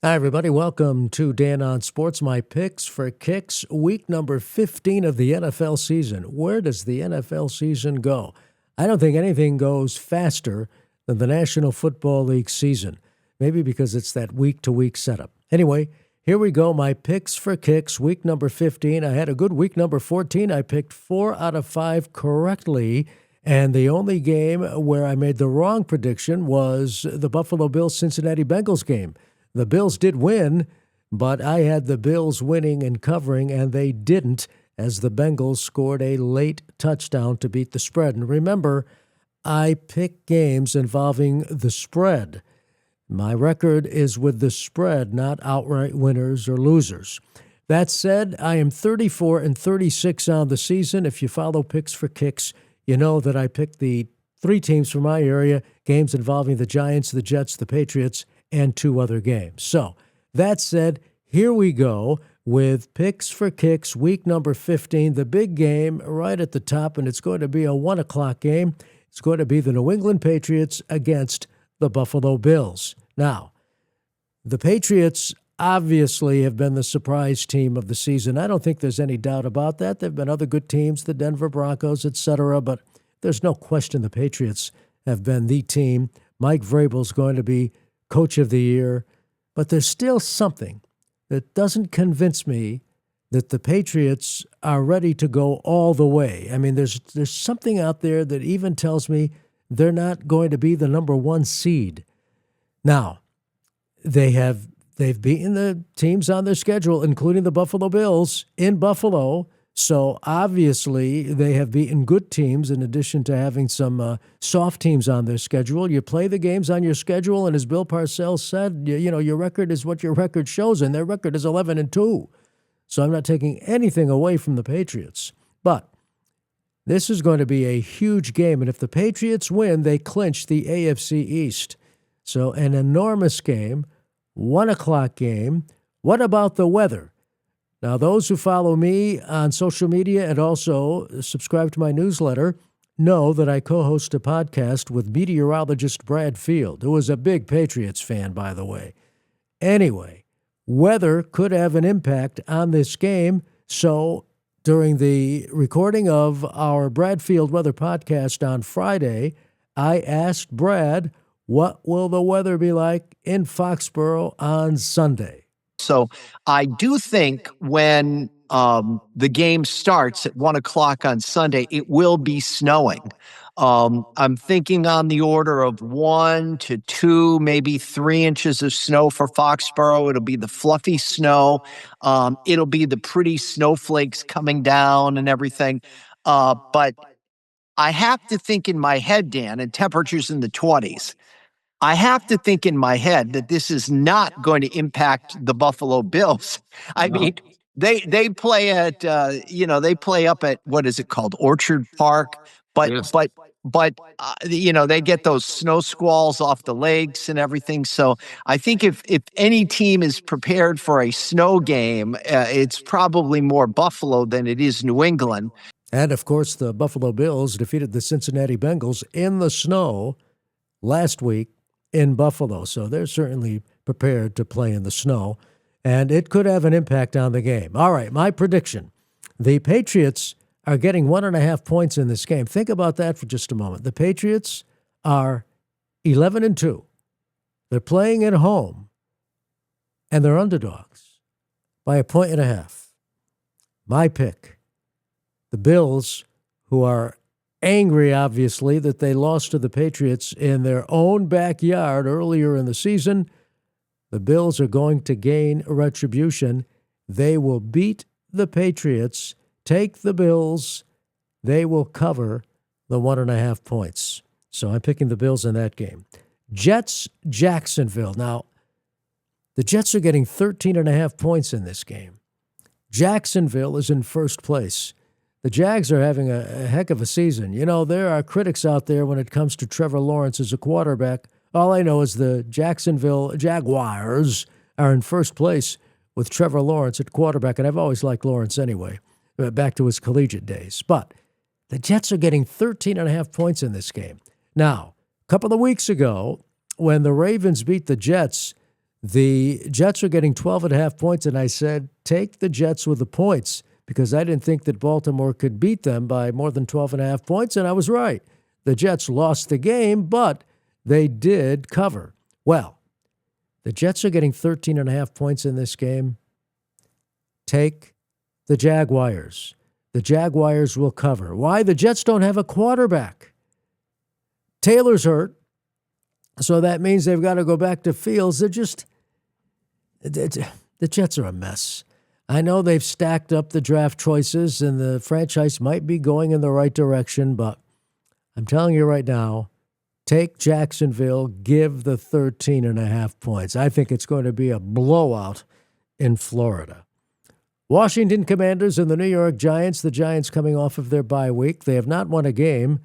Hi, everybody. Welcome to Dan on Sports. My picks for kicks, week number 15 of the NFL season. Where does the NFL season go? I don't think anything goes faster than the National Football League season. Maybe because it's that week-to-week setup. Anyway, here we go. My picks for kicks, week number 15. I had a good week number 14. I picked 4 out of 5 correctly. And the only game where I made the wrong prediction was the Buffalo Bills-Cincinnati Bengals game. The Bills did win, but I had the Bills winning and covering, and they didn't, as the Bengals scored a late touchdown to beat the spread. And remember, I pick games involving the spread. My record is with the spread, not outright winners or losers. That said, I am 34-36 on the season. If you follow Picks for Kicks, you know that I picked the 3 teams from my area, games involving the Giants, the Jets, the Patriots, and 2 other games. So, that said, here we go with Picks for Kicks, week number 15, the big game right at the top, and it's going to be a 1 o'clock game. It's going to be the New England Patriots against the Buffalo Bills. Now, the Patriots obviously have been the surprise team of the season. I don't think there's any doubt about that. There have been other good teams, the Denver Broncos, etc., but there's no question the Patriots have been the team. Mike Vrabel's going to be Coach of the Year, but there's still something that doesn't convince me that the Patriots are ready to go all the way. I mean, there's something out there that even tells me they're not going to be the number 1 seed. Now, they've beaten the teams on their schedule, including the Buffalo Bills in Buffalo. So obviously they have beaten good teams in addition to having some soft teams on their schedule. You play the games on your schedule, and as Bill Parcells said, you know, your record is what your record shows, and their record is 11-2. So I'm not taking anything away from the Patriots. But this is going to be a huge game, and if the Patriots win, they clinch the AFC East. So an enormous game, 1 o'clock game. What about the weather? Now, those who follow me on social media and also subscribe to my newsletter know that I co-host a podcast with meteorologist Brad Field, who is a big Patriots fan, by the way. Anyway, weather could have an impact on this game, so during the recording of our Brad Field Weather podcast on Friday, I asked Brad, what will the weather be like in Foxborough on Sunday? So I do think when the game starts at 1 o'clock on Sunday, it will be snowing. I'm thinking on the order of 1 to 2, maybe 3 inches of snow for Foxborough. It'll be the fluffy snow. It'll be the pretty snowflakes coming down and everything. But I have to think in my head, Dan, and temperatures in the 20s. I have to think in my head that this is not going to impact the Buffalo Bills. I mean, they play at they play up at, what is it called, Orchard Park, but Yes. but they get those snow squalls off the lakes and everything. So I think if any team is prepared for a snow game, it's probably more Buffalo than it is New England. And of course, the Buffalo Bills defeated the Cincinnati Bengals in the snow last week in Buffalo. So they're certainly prepared to play in the snow, and it could have an impact on the game. All right, my prediction. The Patriots are getting 1.5 points in this game. Think about that for just a moment. The Patriots are 11-2. They're playing at home, and they're underdogs by 1.5. My pick. The Bills, who are angry, obviously, that they lost to the Patriots in their own backyard earlier in the season. The Bills are going to gain retribution. They will beat the Patriots, take the Bills. They will cover the 1.5 points. So I'm picking the Bills in that game. Jets, Jacksonville. Now, the Jets are getting 13.5 points in this game. Jacksonville is in first place. The Jags are having a heck of a season. You know, there are critics out there when it comes to Trevor Lawrence as a quarterback. All I know is the Jacksonville Jaguars are in first place with Trevor Lawrence at quarterback, and I've always liked Lawrence anyway, back to his collegiate days. But the Jets are getting 13.5 points in this game. Now, a couple of weeks ago, when the Ravens beat the Jets, The Jets are getting 12.5 points, and I said, take the Jets with the points because I didn't think that Baltimore could beat them by more than 12.5 points, and I was right. The Jets lost the game, but they did cover. Well, the Jets are getting 13.5 points in this game. Take the Jaguars. The Jaguars will cover. Why? The Jets don't have a quarterback. Taylor's hurt, so that means they've got to go back to Fields. The Jets are a mess. I know they've stacked up the draft choices, and the franchise might be going in the right direction, but I'm telling you right now, take Jacksonville, give the 13.5 points. I think it's going to be a blowout in Florida. Washington Commanders and the New York Giants. The Giants coming off of their bye week. They have not won a game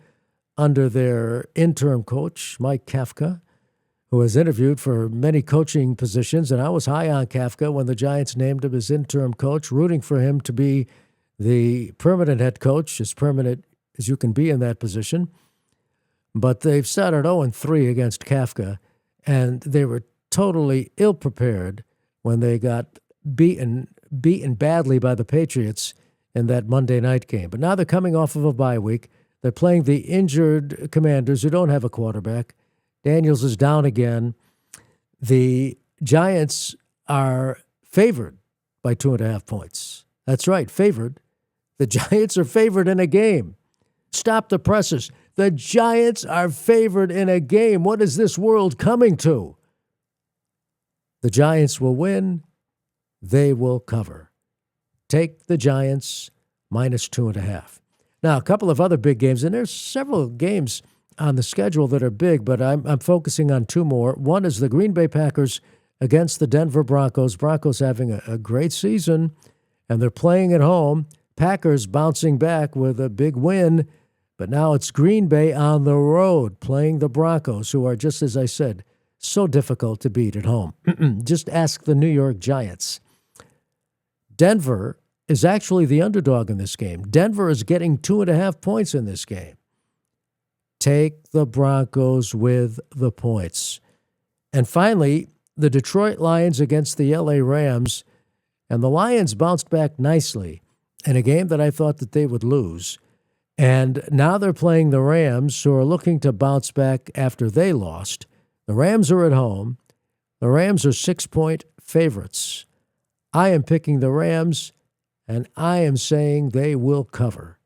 under their interim coach, Mike Kafka, who has interviewed for many coaching positions. And I was high on Kafka when the Giants named him as interim coach, rooting for him to be the permanent head coach, as permanent as you can be in that position. But they've started 0-3 against Kafka, and they were totally ill-prepared when they got beaten badly by the Patriots in that Monday night game. But now they're coming off of a bye week. They're playing the injured Commanders who don't have a quarterback. Daniels is down again. The Giants are favored by 2.5 points. That's right, favored. The Giants are favored in a game. Stop the presses. The Giants are favored in a game. What is this world coming to? The Giants will win. They will cover. Take the Giants minus 2.5. Now, a couple of other big games, and there's several games on the schedule that are big, but I'm focusing on two more. One is the Green Bay Packers against the Denver Broncos. Broncos having a great season, and they're playing at home. Packers bouncing back with a big win, but now it's Green Bay on the road playing the Broncos, who are, just as I said, so difficult to beat at home. Just ask the New York Giants. Denver is actually the underdog in this game. Denver is getting 2.5 points in this game. Take the Broncos with the points. And finally, the Detroit Lions against the LA Rams. And the Lions bounced back nicely in a game that I thought that they would lose. And now they're playing the Rams, who are looking to bounce back after they lost. The Rams are at home. The Rams are 6-point favorites. I am picking the Rams, and I am saying they will cover.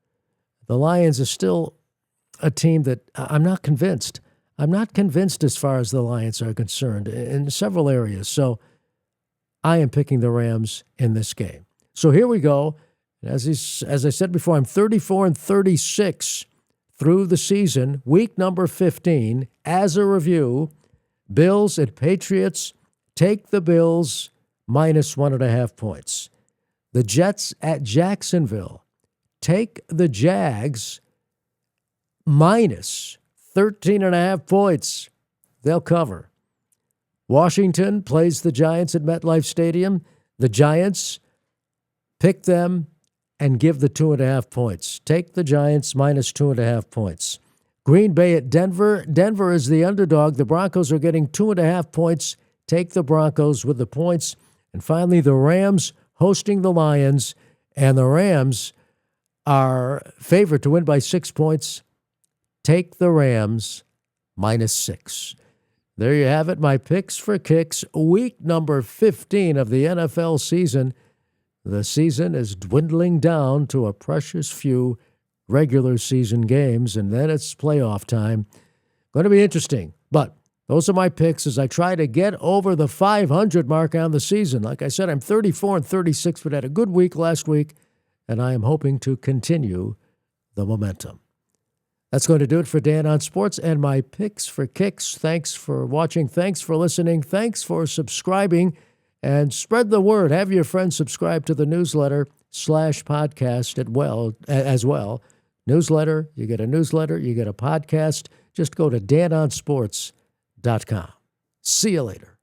The Lions are still a team that I'm not convinced. I'm not convinced as far as the Lions are concerned in several areas. So I am picking the Rams in this game. So here we go. As I said before, I'm 34-36 through the season, week number 15. As a review, Bills at Patriots, take the Bills minus 1.5 points. The Jets at Jacksonville, take the Jags minus 13.5 points. They'll cover. Washington plays the Giants at MetLife Stadium. The Giants, pick them and give the 2.5 points. Take the Giants minus 2.5 points. Green Bay at Denver. Denver is the underdog. The Broncos are getting 2.5 points. Take the Broncos with the points. And finally, the Rams hosting the Lions. And the Rams are favored to win by 6 points. Take the Rams minus 6. There you have it, my picks for kicks. Week number 15 of the NFL season. The season is dwindling down to a precious few regular season games, and then it's playoff time. Going to be interesting, but those are my picks as I try to get over the 500 mark on the season. Like I said, I'm 34-36, but had a good week last week, and I am hoping to continue the momentum. That's going to do it for Dan on Sports and my picks for kicks. Thanks for watching. Thanks for listening. Thanks for subscribing. And spread the word. Have your friends subscribe to the newsletter /podcast as well. Newsletter, you get a newsletter, you get a podcast. Just go to danonsports.com. See you later.